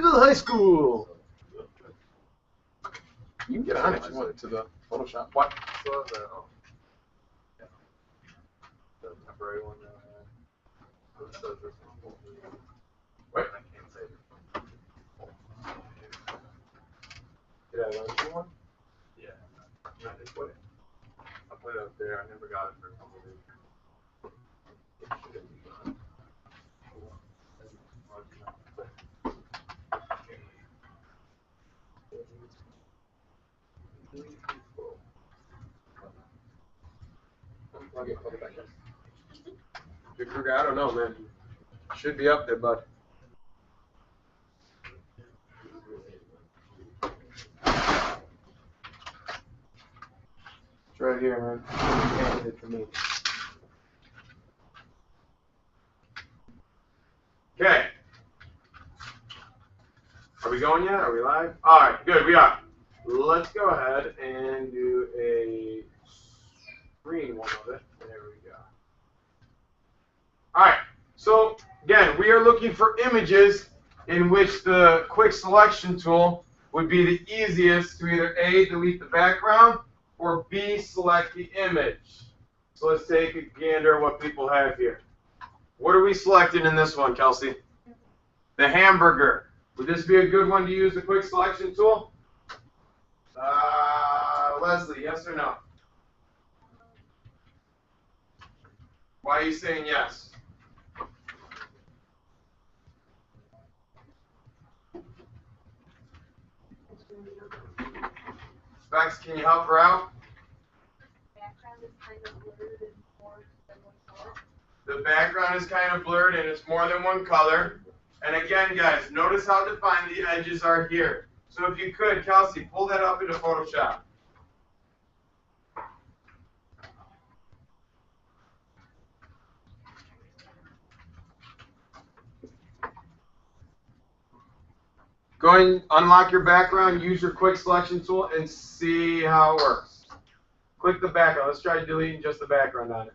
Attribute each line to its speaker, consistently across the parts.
Speaker 1: Louisville High School. You can get on if you want to the Photoshop. What?
Speaker 2: So the temporary one.
Speaker 1: What?
Speaker 2: I can't say.
Speaker 1: Did I lend you one?
Speaker 2: Yeah. I just put it. I put it up there. I never got it for a couple of days.
Speaker 1: Big Kruger, I don't know, man. Should be up there, bud. It's right here, man. You handed it to me. Okay. Are we going yet? Are we live? All right, good. We are. Let's go ahead and do a screen one of it. There we go. All right. So again, we are looking for images in which the quick selection tool would be the easiest to either A, delete the background, or B, select the image. So let's take a gander at what people have here. What are we selecting in this one, Kelsey? The hamburger. Would this be a good one to use the quick selection tool? Leslie, yes or no? Why are you saying yes? Specs, can you help her out? The background is kind of blurred and it's more than one color. And again, guys, notice how defined the edges are here. So if you could, Kelsey, pull that up into Photoshop. Go ahead and unlock your background, use your quick selection tool, and see how it works. Click the background. Let's try deleting just the background on it.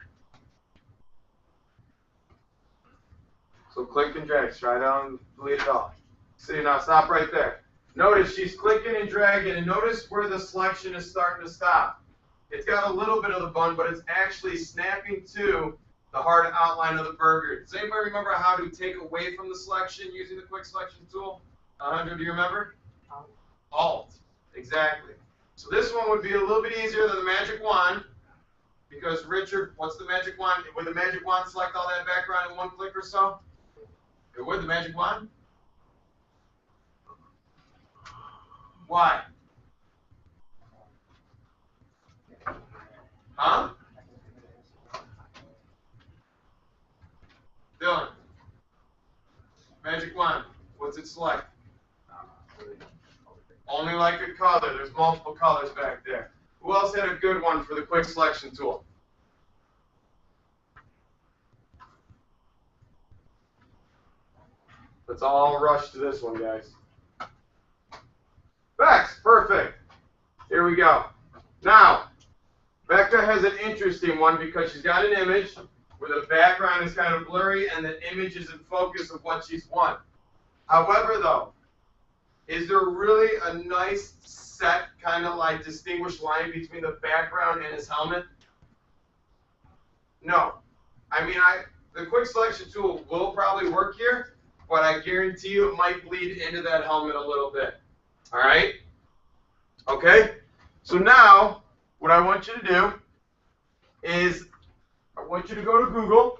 Speaker 1: So click and drag. Try down, delete it all. See, now stop right there. Notice she's clicking and dragging, and notice where the selection is starting to stop. It's got a little bit of the bun, but it's actually snapping to the hard outline of the burger. Does anybody remember how to take away from the selection using the quick selection tool? 100, do you remember? Alt. Exactly. So this one would be a little bit easier than the magic wand, because Richard, what's the magic wand? Would the magic wand select all that background in one click or so? It would, the magic wand? Why? Huh? Dylan. Magic wand. What's it select? Only like a color. There's multiple colors back there. Who else had a good one for the quick selection tool? Let's all rush to this one, guys. Bex, perfect. Here we go. Now, Becca has an interesting one because she's got an image where the background is kind of blurry and the image is in focus of what she's won. However, though, is there really a nice set kind of like distinguished line between the background and his helmet? No. I mean, the quick selection tool will probably work here, but I guarantee you it might bleed into that helmet a little bit. All right? Okay? So now, what I want you to do is I want you to go to Google.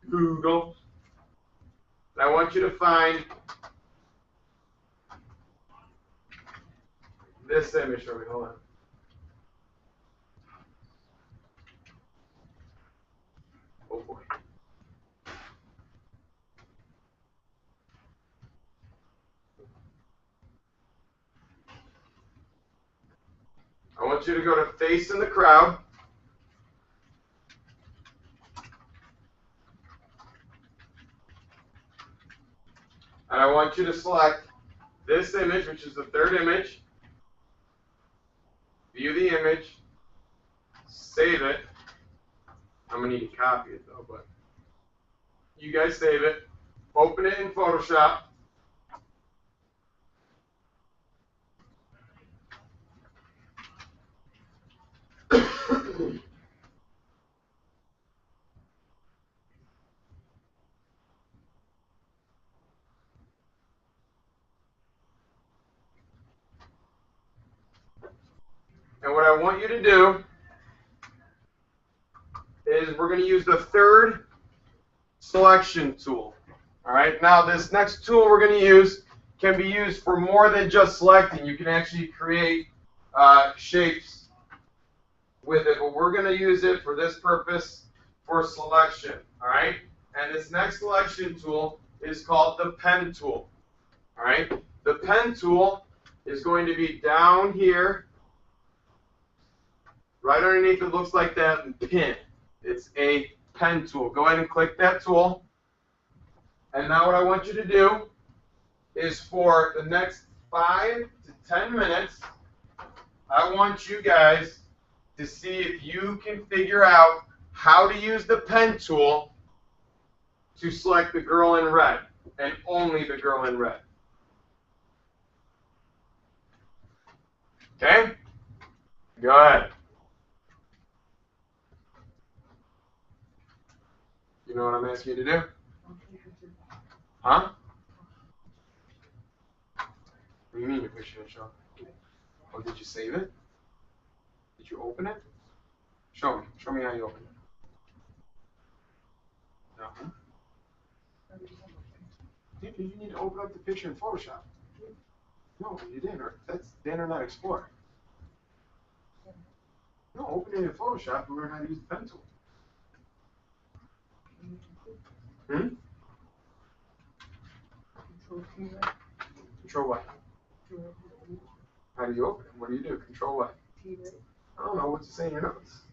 Speaker 1: Google. And I want you to find this image for me. Hold on. Oh boy. I want you to go to Face in the Crowd. And I want you to select this image, which is the third image. View the image. Save it. I'm going to need to copy it, though, but you guys save it. Open it in Photoshop. And what I want you to do is we're going to use the third selection tool. All right, now this next tool we're going to use can be used for more than just selecting. You can actually create shapes with it, but we're going to use it for this purpose for selection. All right, and this next selection tool is called the pen tool. All right, the pen tool is going to be down here, right underneath. It looks like that pin. It's a pen tool. Go ahead and click that tool. And now what I want you to do is for the next 5 to 10 minutes, I want you guys to see if you can figure out how to use the pen tool to select the girl in red, and only the girl in red. Okay? Go ahead. You know what I'm asking you to do? Huh? What do you mean you're pushing it, Sean? Oh, did you save it? Did you open it? Show me. Show me how you open it. No. You need to open up the picture in Photoshop. No, you didn't. That's the Internet Explorer. No, open it in Photoshop and learn how to use the pen tool. Control what? How do you open it? What do you do? Control what? I don't know. What's it say in your notes?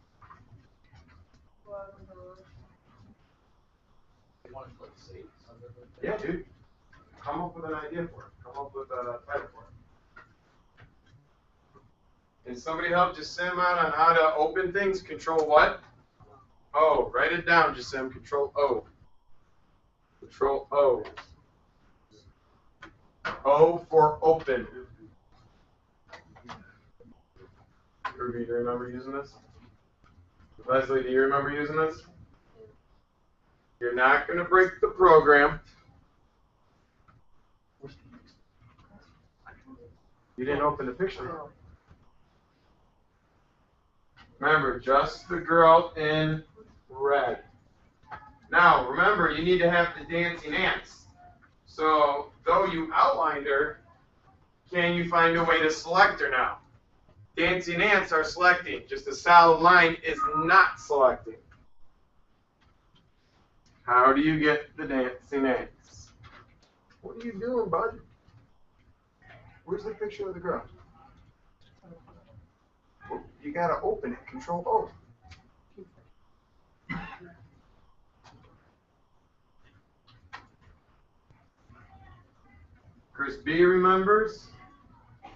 Speaker 1: Yeah, dude. Come up with an idea for it. Come up with a title for it. Can somebody help Jasim out on how to open things? Control what? O. Write it down, Jasim. Control O. Control O. O for open. Ruby, do you remember using this? Leslie, do you remember using this? You're not going to break the program. You didn't open the picture. Remember, just the girl in red. Now, remember, you need to have the dancing ants. So, though you outlined her, can you find a way to select her now? Dancing ants are selecting. Just a solid line is not selecting. How do you get the dancing ants? What are you doing, bud? Where's the picture of the girl? Well, you gotta open it. Control O. Chris B remembers.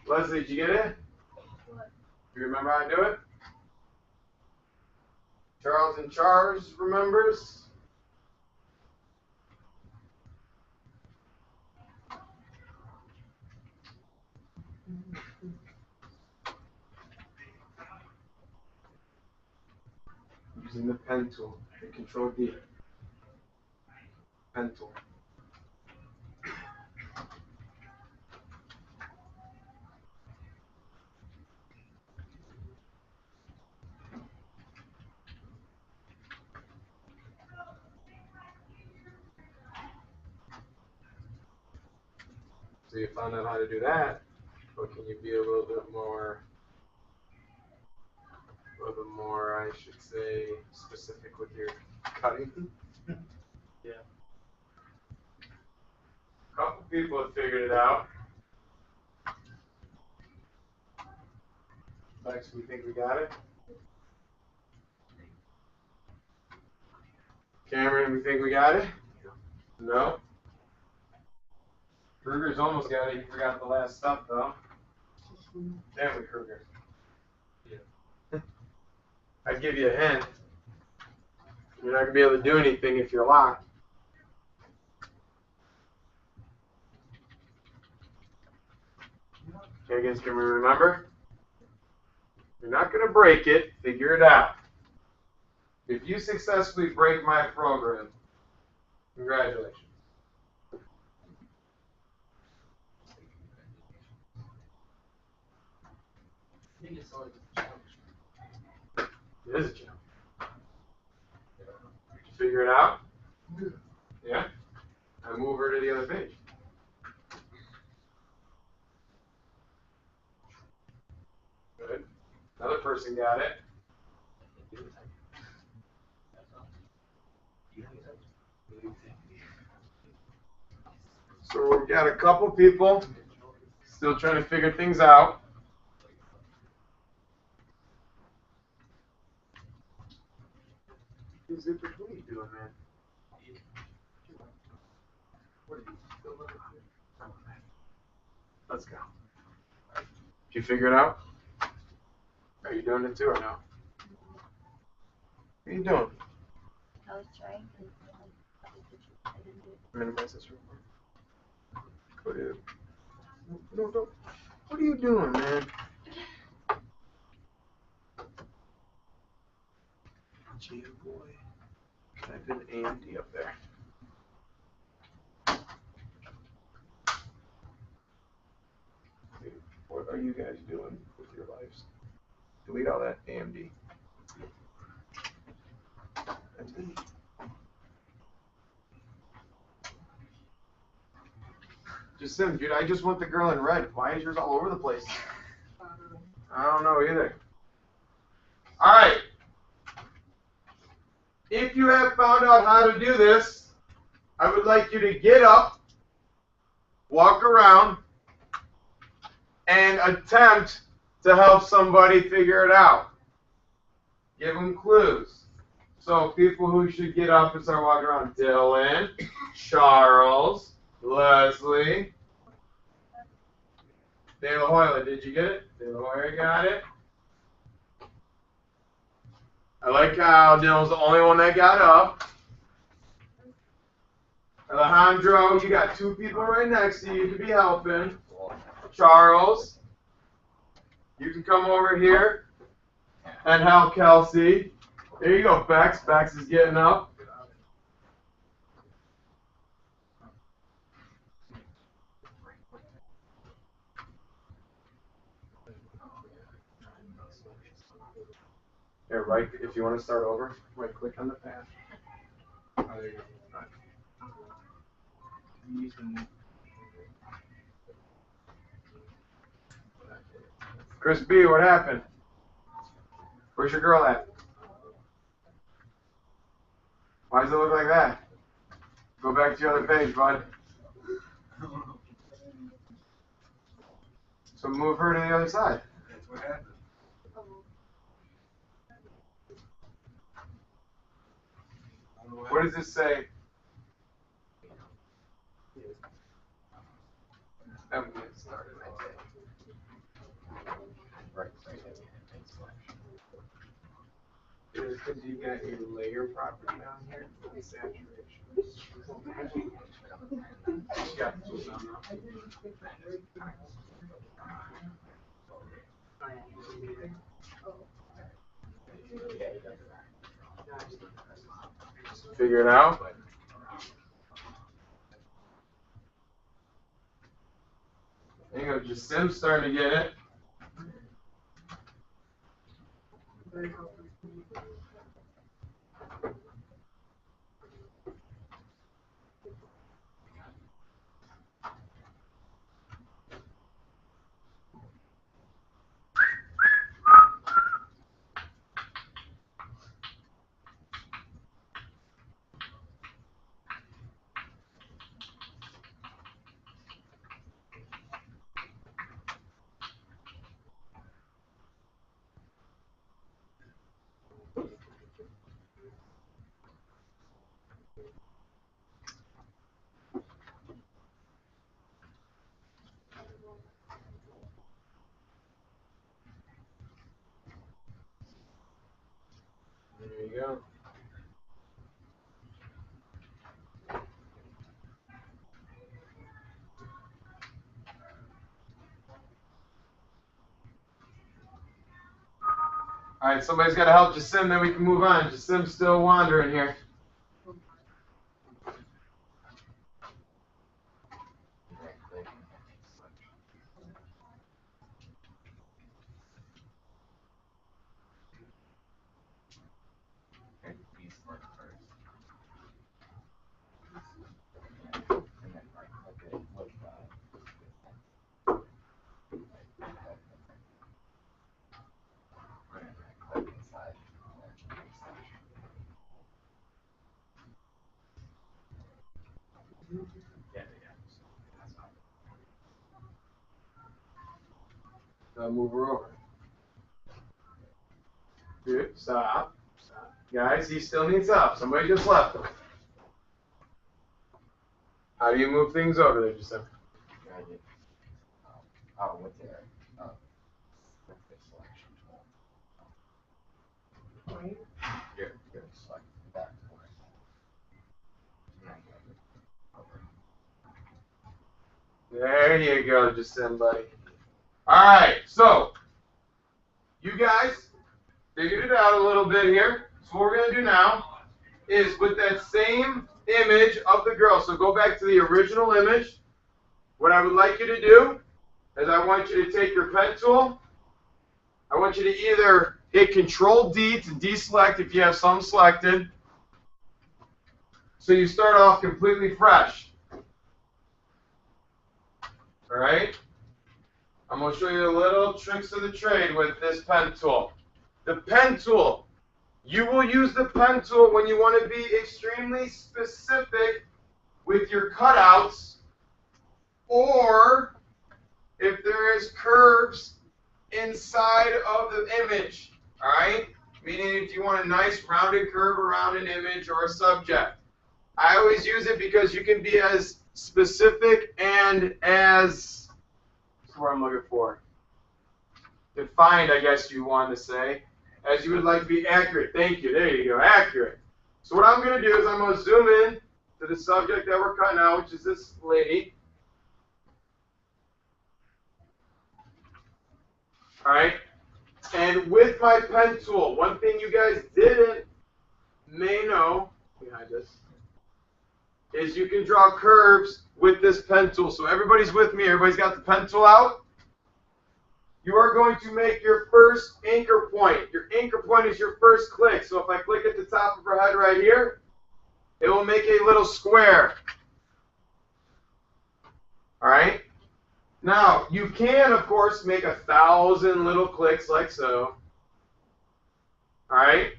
Speaker 1: Leslie, did you get it? Do you remember how to do it? Charles and Charles remembers. Using the pen tool. Control D. Pen tool. So you found out how to do that, but can you be a little bit more, I should say, specific with your cutting? Yeah. A couple people have figured it out. Lex, we think we got it? Cameron, we think we got it? No? Kruger's almost got it. He forgot the last stuff, though. Damn it, Kruger. Yeah. I'd give you a hint. You're not going to be able to do anything if you're locked. Okay, guys, can we remember? You're not going to break it. Figure it out. If you successfully break my program, congratulations. I think it's always is a gym. Did you figure it out? Yeah? I move her to the other page. Good. Another person got it. So we've got a couple people still trying to figure things out. Zipper, what are you doing, man? What are you still living on? Let's go. Did you figure it out? Are you doing it too or no? What are you doing?
Speaker 3: I was trying to I didn't do it.
Speaker 1: Minimize this real quick. Go ahead. No, don't. What are you doing, man? Gee, boy. Type in AMD up there. What are you guys doing with your lives? Delete all that AMD. That's me. Just Sim, dude, I just want the girl in red. Why is yours all over the place? I don't know either. Alright. If you have found out how to do this, I would like you to get up, walk around, and attempt to help somebody figure it out. Give them clues. So people who should get up and start walking around: Dylan, Charles, Leslie, De La Hoya. Did you get it? De La Hoya got it. I like how Dylan's the only one that got up. Alejandro, you got two people right next to you to be helping. Charles, you can come over here and help Kelsey. There you go, Bex. Bex is getting up. Here, right, if you want to start over, right click on the path. Oh, there you go. Chris B, what happened? Where's your girl at? Why does it look like that? Go back to your other page, bud. So move her to the other side.
Speaker 2: That's what happened.
Speaker 1: What does this say? I'm gonna get started. Right. Because you got a layer property on here, saturation. Yeah. Figure it out. There you go, just Sim's starting to get it. There you go. All right, somebody's got to help Jasim, then we can move on. Jasim's still wandering here. Now move her over. Good. Stop. Stop. Guys, he still needs help. Somebody just left him. How do you move things over there, Giuseppe?
Speaker 4: With there. With the selection tool. Here, select back to where.
Speaker 1: There you go, Giuseppe, buddy. All right, so you guys figured it out a little bit here. So what we're going to do now is with that same image of the girl. So go back to the original image. What I would like you to do is I want you to take your pen tool. I want you to either hit Control D to deselect if you have some selected. So you start off completely fresh. All right? I'm going to show you the little tricks of the trade with this pen tool. The pen tool. You will use the pen tool when you want to be extremely specific with your cutouts, or if there is curves inside of the image. All right? Meaning if you want a nice rounded curve around an image or a subject. I always use it because you can be as specific and as, that's what I'm looking for, defined, I guess you want to say, as you would like to be accurate. Thank you. There you go. Accurate. So what I'm going to do is I'm going to zoom in to the subject that we're cutting out, which is this lady. All right. And with my pen tool, one thing you guys may know behind this is you can draw curves with this pen tool. So everybody's with me. Everybody's got the pen tool out. You are going to make your first anchor point. Your anchor point is your first click. So if I click at the top of her head right here, it will make a little square. All right? Now, you can, of course, make 1,000 little clicks like so. All right?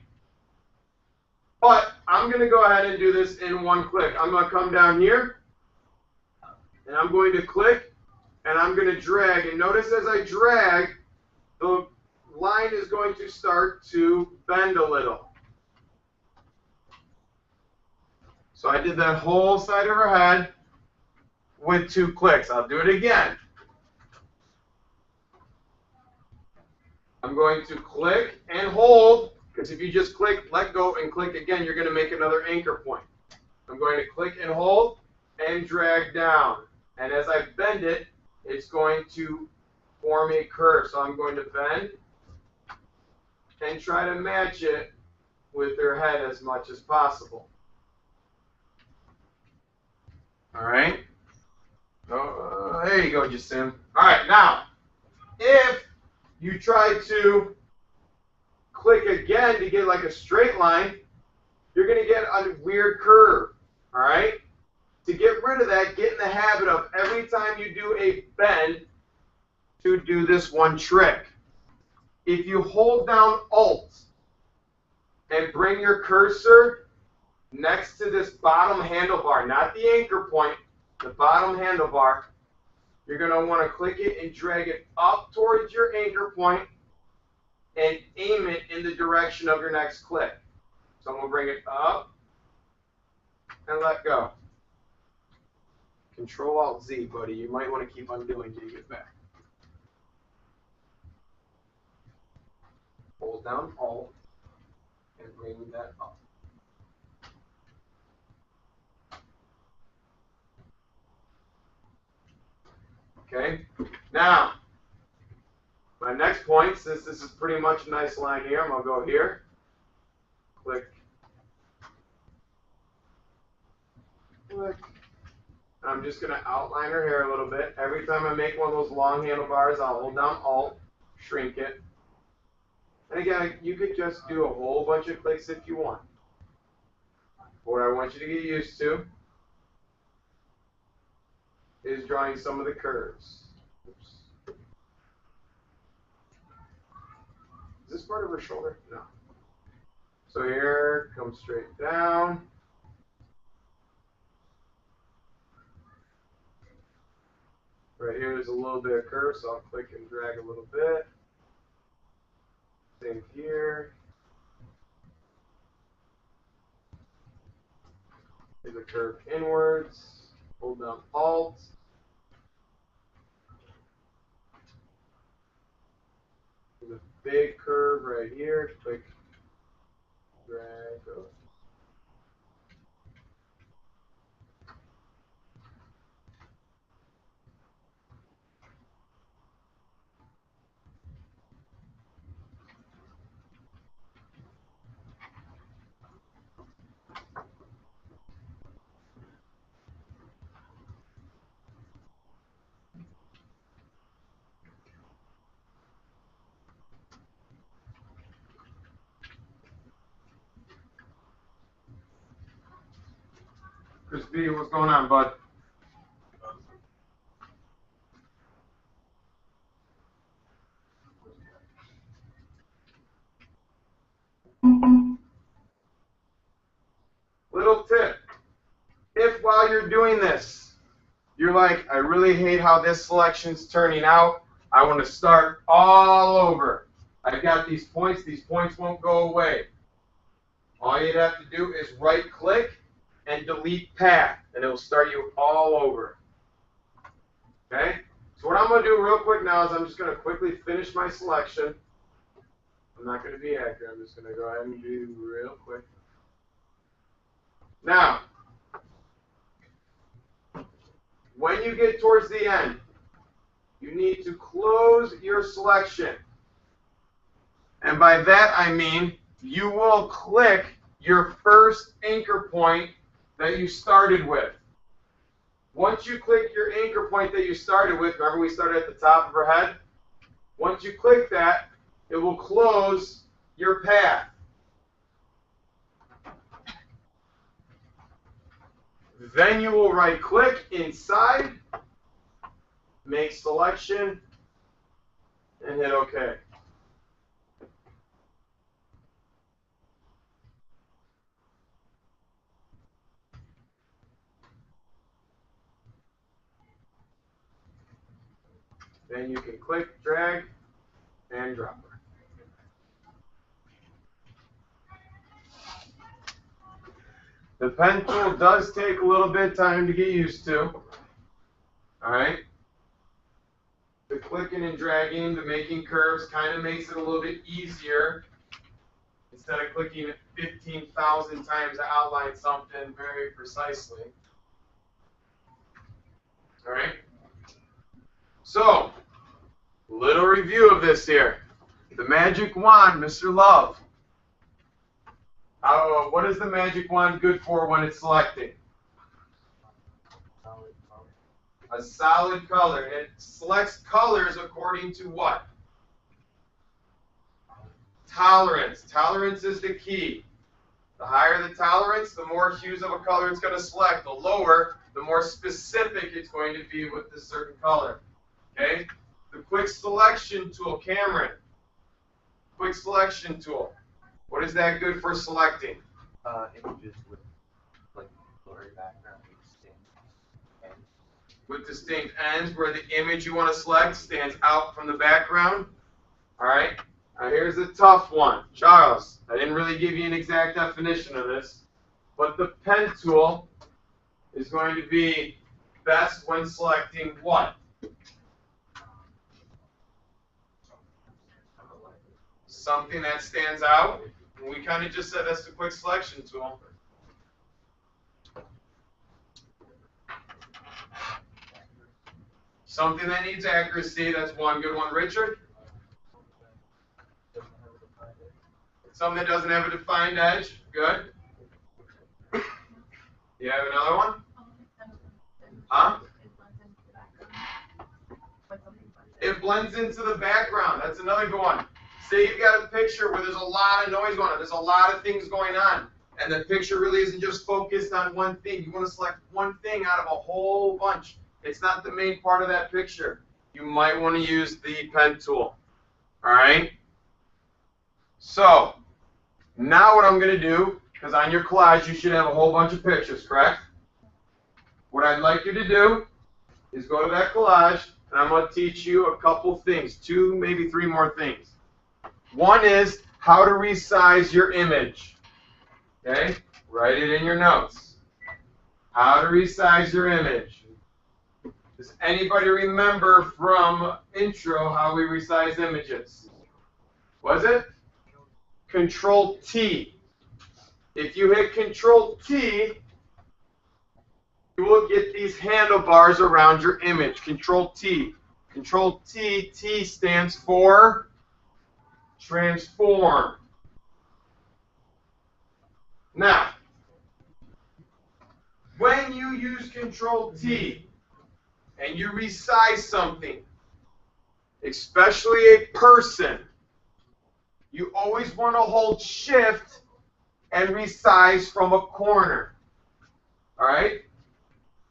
Speaker 1: But I'm going to go ahead and do this in one click. I'm going to come down here, and I'm going to click, and I'm going to drag. And notice as I drag, the line is going to start to bend a little. So I did that whole side of her head with 2 clicks. I'll do it again. I'm going to click and hold, because if you just click, let go, and click again, you're going to make another anchor point. I'm going to click and hold and drag down. And as I bend it, it's going to form a curve. So I'm going to bend and try to match it with her head as much as possible. All right? Oh, there you go, Jasim. All right, now, if you try to click again to get like a straight line, you're going to get a weird curve. All right? To get rid of that, get in the habit of every time you do a bend to do this one trick. If you hold down Alt and bring your cursor next to this bottom handlebar, not the anchor point, the bottom handlebar, you're going to want to click it and drag it up towards your anchor point and aim it in the direction of your next click. So I'm going to bring it up and let go. Control-Alt-Z, buddy. You might want to keep undoing till you get back. Hold down Alt and bring that up. Okay? Now, my next point, since this is pretty much a nice line here, I'm going to go here. Click. Click. I'm just going to outline her hair a little bit. Every time I make one of those long handlebars, I'll hold down Alt, shrink it. And again, you could just do a whole bunch of clicks if you want. What I want you to get used to is drawing some of the curves. Oops. Is this part of her shoulder? No. So here, come straight down. Right here there's a little bit of curve, so I'll click and drag a little bit. Same here. Here's a curve inwards. Hold down Alt. There's a big curve right here. Click, drag, go. Chris B, what's going on, bud? Little tip. If while you're doing this, you're like, I really hate how this selection's turning out, I want to start all over. I've got these points won't go away. All you'd have to do is right click and delete path, and it will start you all over. Okay? So what I'm going to do real quick now is I'm just going to quickly finish my selection. I'm not going to be accurate. I'm just going to go ahead and do real quick. Now, when you get towards the end, you need to close your selection. And by that I mean you will click your first anchor point that you started with. Once you click your anchor point that you started with, remember we started at the top of our head? Once you click that, it will close your path. Then you will right click inside, make selection, and hit OK. Then you can click, drag, and drop her. The pen tool does take a little bit of time to get used to. Alright? The clicking and dragging, the making curves kind of makes it a little bit easier. Instead of clicking 15,000 times to outline something very precisely. Alright? So, little review of this here. The magic wand, Mr. Love. What is the magic wand good for when it's selecting? A solid color. It selects colors according to what? Tolerance. Tolerance is the key. The higher the tolerance, the more hues of a color it's going to select. The lower, the more specific it's going to be with this certain color. Okay? The quick selection tool, Cameron. Quick selection tool. What is that good for selecting?
Speaker 4: Images with like blurry background,
Speaker 1: with distinct ends, where the image you want to select stands out from the background. All right. Now here's a tough one, Charles. I didn't really give you an exact definition of this, but the pen tool is going to be best when selecting what? Something that stands out. We kind of just said that's the quick selection tool. Something that needs accuracy, that's one good one. Richard? Something that doesn't have a defined edge. Good. You have another one? Huh? It blends into the background. That's another good one. Say you've got a picture where there's a lot of noise going on. There's a lot of things going on. And the picture really isn't just focused on one thing. You want to select one thing out of a whole bunch. It's not the main part of that picture. You might want to use the pen tool. All right? So, now what I'm going to do, because on your collage you should have a whole bunch of pictures, correct? What I'd like you to do is go to that collage, and I'm going to teach you a couple things, 2, maybe 3 more things. One is how to resize your image. Okay? Write it in your notes. How to resize your image. Does anybody remember from intro how we resize images? Was it? Control T. If you hit Control T, you will get these handlebars around your image. Control T. Control T. T stands for transform. Now, when you use Control T and you resize something, especially a person, you always want to hold Shift and resize from a corner. All right?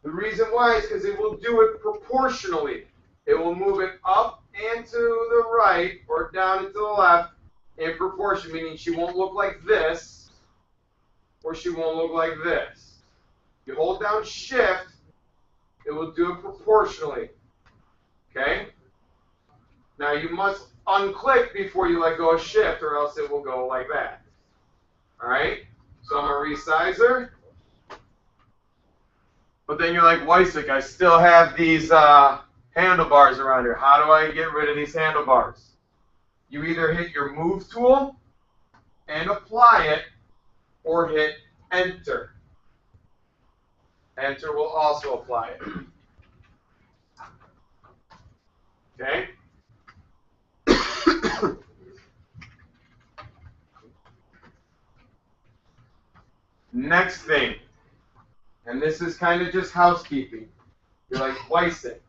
Speaker 1: The reason why is because it will do it proportionally. It will move it up and to the right or down and to the left in proportion, meaning she won't look like this or she won't look like this. You hold down Shift, it will do it proportionally. Okay? Now you must unclick before you let go of Shift or else it will go like that. Alright? So I'm going to resize her. But then you're like, Weissik, I still have these handlebars around here. How do I get rid of these handlebars? You either hit your Move tool and apply it, or hit Enter. Enter will also apply it. Okay? Next thing, and this is kind of just housekeeping. You're like, Weissik,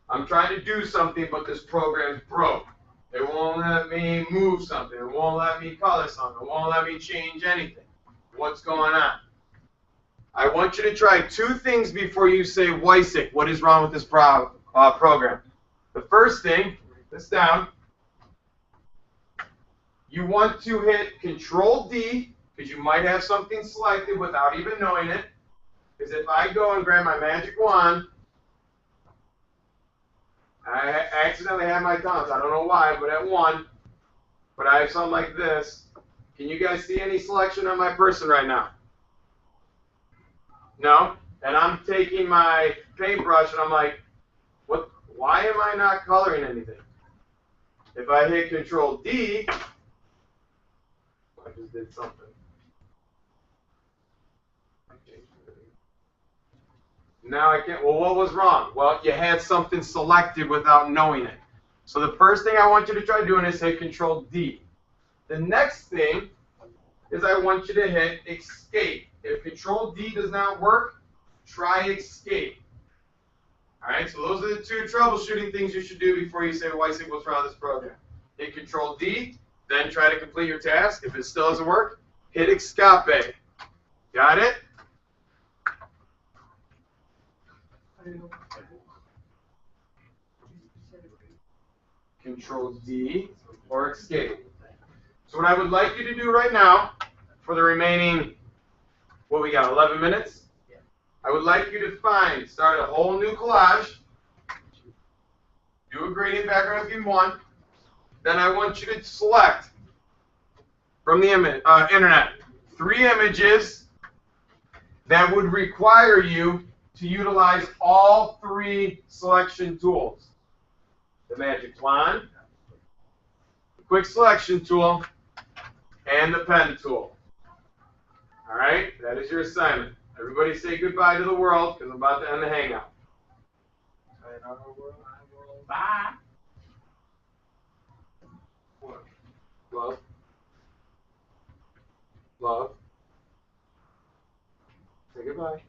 Speaker 1: I'm trying to do something, but this program's broke. It won't let me move something. It won't let me color something. It won't let me change anything. What's going on? I want you to try 2 things before you say, Weissik, what is wrong with this program? The first thing, write this down, you want to hit Control D, because you might have something selected without even knowing it. Because if I go and grab my magic wand, I accidentally have my thumbs. I don't know why, but at 1, but I have something like this. Can you guys see any selection on my person right now? No? And I'm taking my paintbrush and I'm like, what? Why am I not coloring anything? If I hit Control D, I just did something. Now I can't. Well, what was wrong? Well, you had something selected without knowing it. So the first thing I want you to try doing is hit Control D. The next thing is I want you to hit Escape. If Control D does not work, try Escape. All right, so those are the 2 troubleshooting things you should do before you say, Weissik, what's wrong with this program? Hit Control D, then try to complete your task. If it still doesn't work, hit Escape. Got it? Control D or Escape. So what I would like you to do right now, for the remaining, what we got, 11 minutes? I would like you to start a whole new collage. Do a gradient background if you want. Then I want you to select from the internet 3 images that would require you to utilize all 3 selection tools. The magic wand, the quick selection tool, and the pen tool. All right, that is your assignment. Everybody say goodbye to the world because I'm about to end the hangout. Bye. What? Love. Love. Say goodbye.